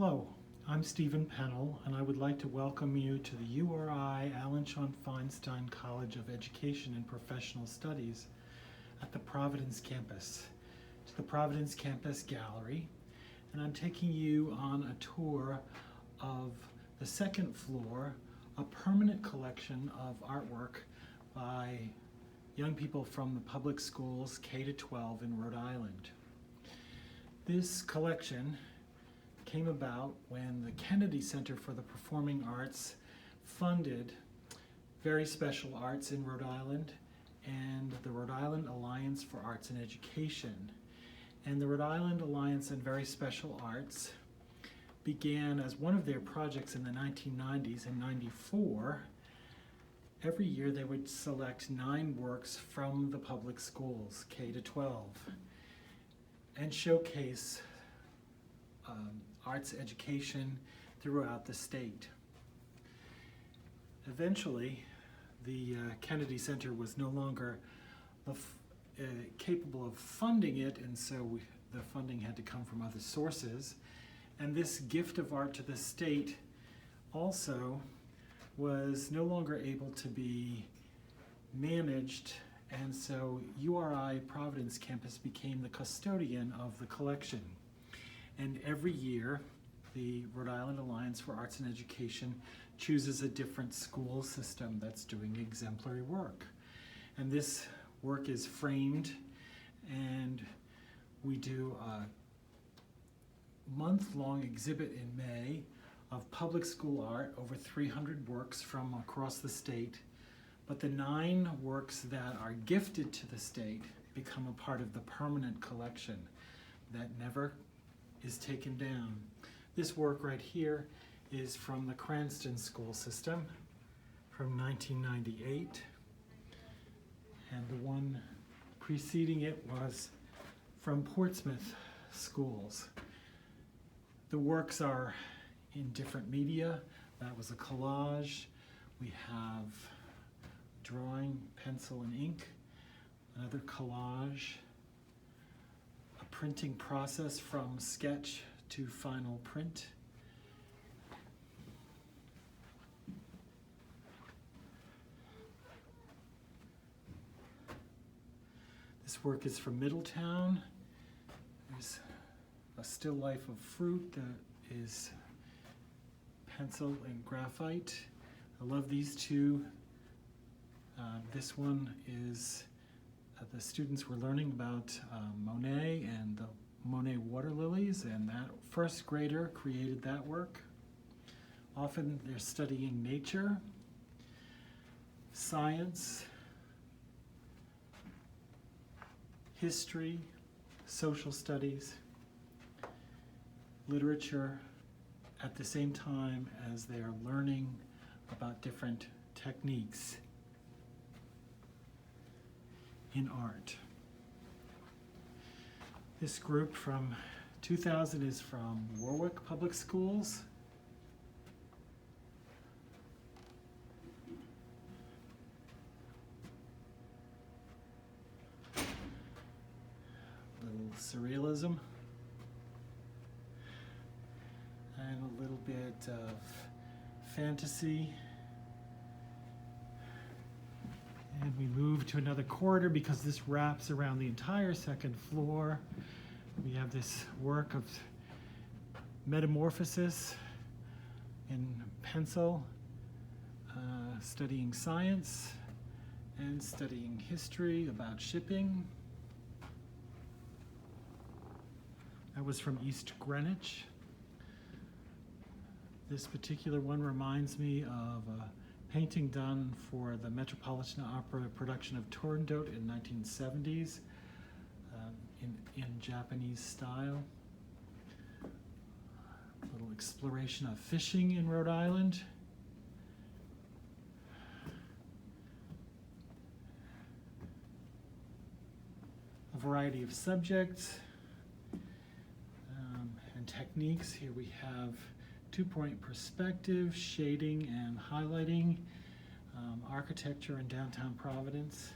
Hello, I'm Stephen Pennell, and I would like to welcome you to the URI Alan Sean Feinstein College of Education and Professional Studies at the Providence campus, to the Providence Campus Gallery, and I'm taking you on a tour of the second floor, a permanent collection of artwork by young people from the public schools K-12 in Rhode Island. This collection came about when the Kennedy Center for the Performing Arts funded very special arts in Rhode Island and the Rhode Island Alliance for Arts and Education. And the Rhode Island Alliance and Very Special Arts began as one of their projects in the 1990s. In '94, every year they would select 9 works from the public schools, K-12, and showcase arts education throughout the state. Eventually, the Kennedy Center was no longer capable of funding it, and so the funding had to come from other sources. And this gift of art to the state also was no longer able to be managed, and so URI Providence campus became the custodian of the collection. And every year, the Rhode Island Alliance for Arts and Education chooses a different school system that's doing exemplary work. And this work is framed, and we do a month-long exhibit in May of public school art, over 300 works from across the state. But the 9 works that are gifted to the state become a part of the permanent collection that never is taken down. This work right here is from the Cranston school system from 1998, and the one preceding it was from Portsmouth schools. The works are in different media. That was a collage. We have drawing, pencil and ink, another collage, a printing process from sketch to final print. This work is from Middletown. There's a still life of fruit that is pencil and graphite. I love these two. This one is the students were learning about Monet and the Monet water lilies, and that first grader created that work. Often they're studying nature, science, history, social studies, literature, at the same time as they're learning about different techniques in art. This group from 2000 is from Warwick Public Schools. A little surrealism and a little bit of fantasy. And we move to another corridor because this wraps around the entire second floor. We have this work of metamorphosis in pencil, studying science and studying history about shipping. That was from East Greenwich. This particular one reminds me of a painting done for the Metropolitan Opera production of Turandot in 1970s in Japanese style. A little exploration of fishing in Rhode Island. A variety of subjects and techniques. Here we have 2-point perspective, shading and highlighting, architecture in downtown Providence.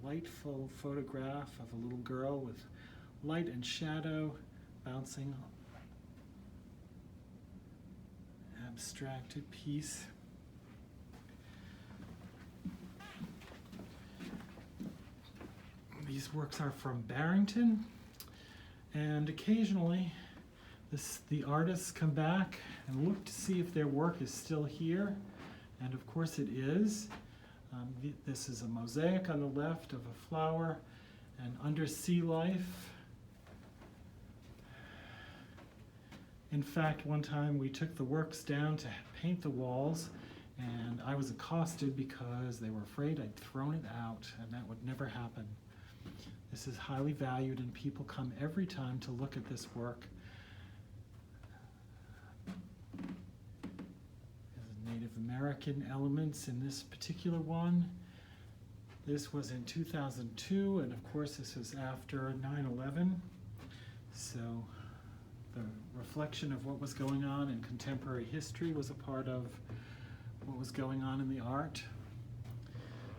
Delightful photograph of a little girl with light and shadow bouncing abstracted piece. These works are from Barrington, and occasionally the artists come back and look to see if their work is still here, and of course it is. This is a mosaic on the left of a flower and undersea life. In fact, one time we took the works down to paint the walls, and I was accosted because they were afraid I'd thrown it out, and that would never happen. This is highly valued, and people come every time to look at this work. There's Native American elements in this particular one. This was in 2002, and of course this was after 9/11. So the reflection of what was going on in contemporary history was a part of what was going on in the art.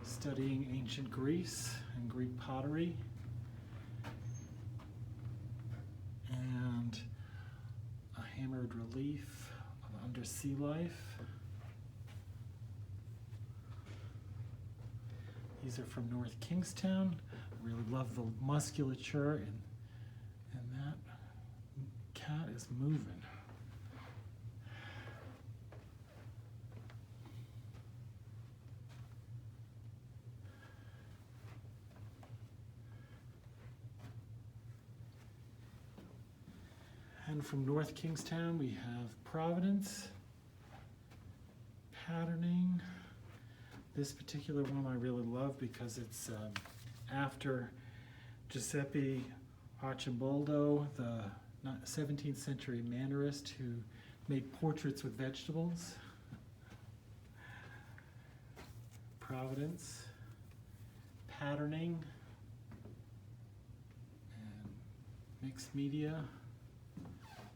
Studying ancient Greece and Greek pottery. And a hammered relief of undersea life. These are from North Kingstown. I really love the musculature, and that cat is moving. And from North Kingstown we have Providence, patterning. This particular one I really love because it's after Giuseppe Arcimboldo, the 17th century mannerist who made portraits with vegetables. Providence, patterning, and mixed media.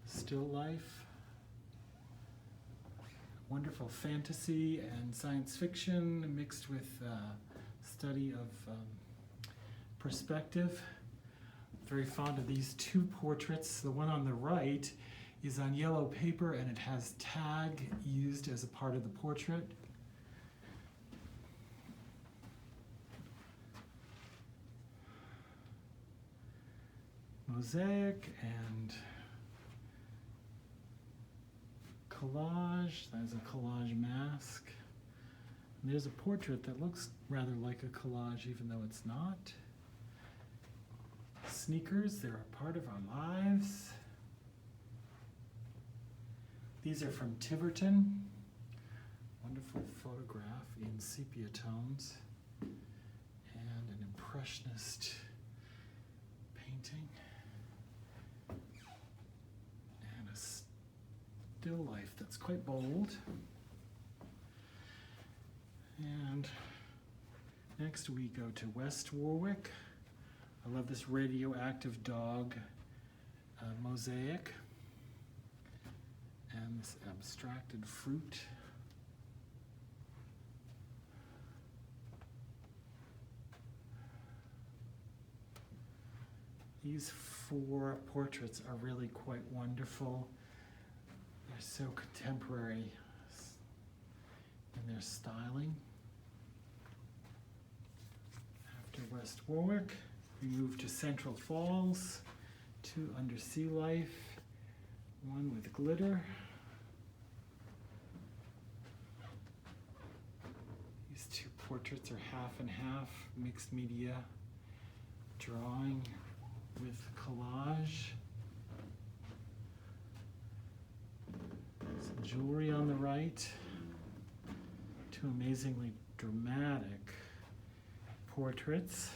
Still life, wonderful fantasy and science fiction mixed with study of perspective. Very fond of these two portraits. The one on the right is on yellow paper and it has tag used as a part of the portrait. Mosaic and collage. There's a collage mask. And there's a portrait that looks rather like a collage even though it's not. Sneakers, they're a part of our lives. These are from Tiverton. Wonderful photograph in sepia tones. And an impressionist painting. And a still life that's quite bold. And next we go to West Warwick. I love this radioactive dog mosaic and this abstracted fruit. These four portraits are really quite wonderful. They're so contemporary in their styling. After West Warwick, we move to Central Falls, two undersea life, one with glitter. These two portraits are half and half, mixed media, drawing with collage. Some jewelry on the right, two amazingly dramatic portraits.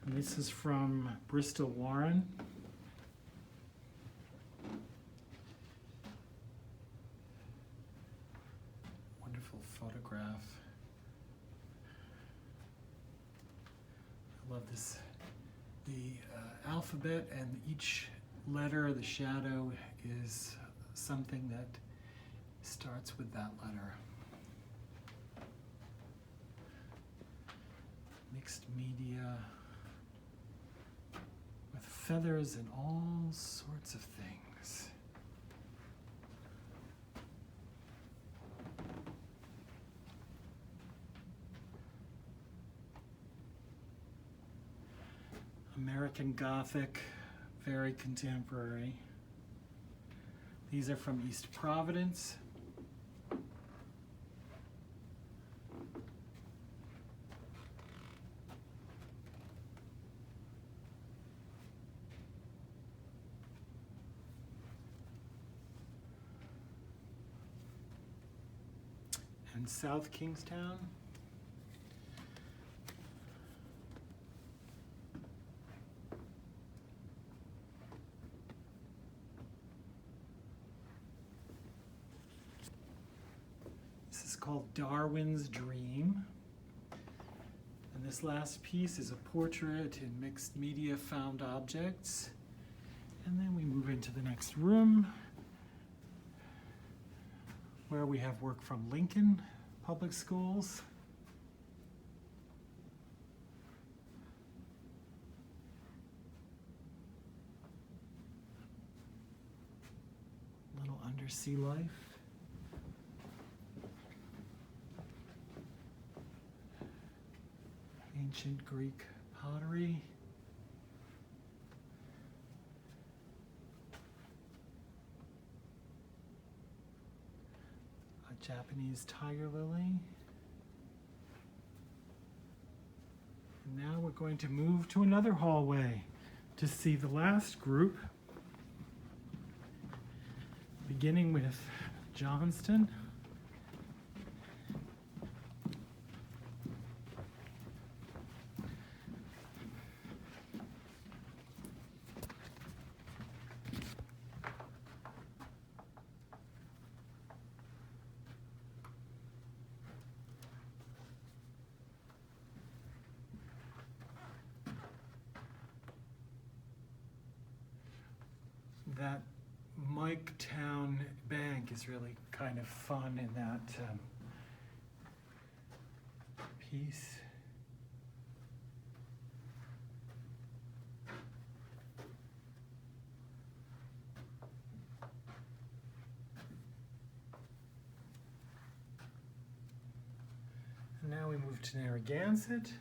And this is from Bristol Warren. Wonderful photograph. I love this. The alphabet and each letter, the shadow, is something that starts with that letter. Mixed media with feathers and all sorts of things. American Gothic, very contemporary. These are from East Providence. And South Kingstown. This is called Darwin's Dream. And this last piece is a portrait in mixed media found objects. And then we move into the next room, where we have work from Lincoln Public Schools. Little undersea life. Ancient Greek pottery. Japanese tiger lily. And now we're going to move to another hallway to see the last group, beginning with Johnston. That Miketown Bank is really kind of fun in that piece. And now we move to Narragansett.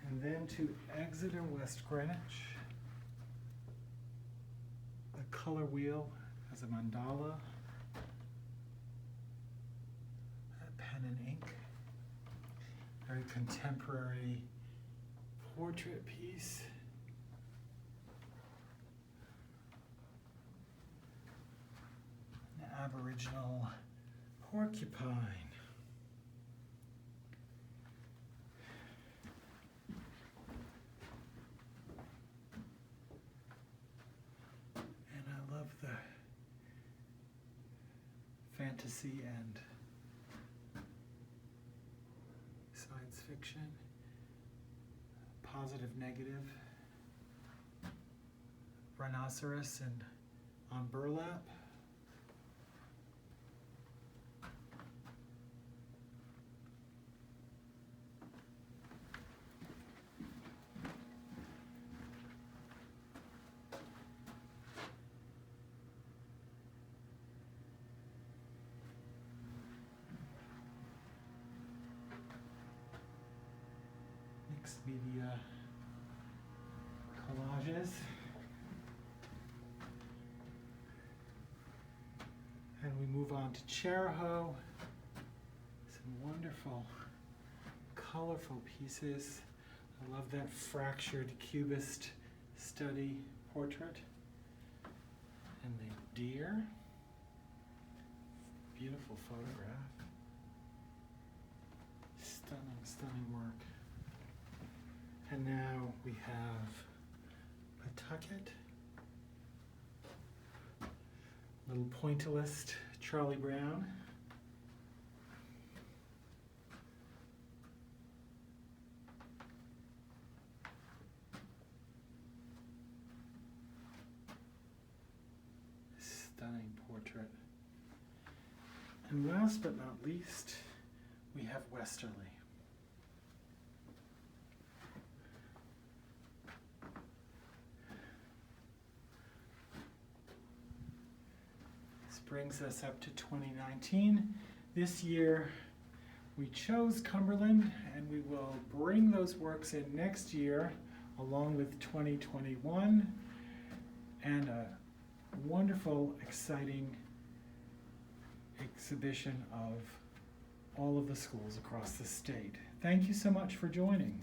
And then to Exeter, West Greenwich. The color wheel has a mandala, a pen and ink, very contemporary portrait piece. An Aboriginal porcupine. The fantasy and science fiction, positive, negative, rhinoceros and on burlap. Media collages. And we move on to Charahoe. Some wonderful, colorful pieces. I love that fractured cubist study portrait. And the deer. Beautiful photograph. Stunning, stunning work. And now we have Pawtucket, little pointillist Charlie Brown. Stunning portrait. And last but not least, we have Westerly. This brings us up to 2019. This year, we chose Cumberland, and we will bring those works in next year along with 2021 and a wonderful, exciting exhibition of all of the schools across the state. Thank you so much for joining.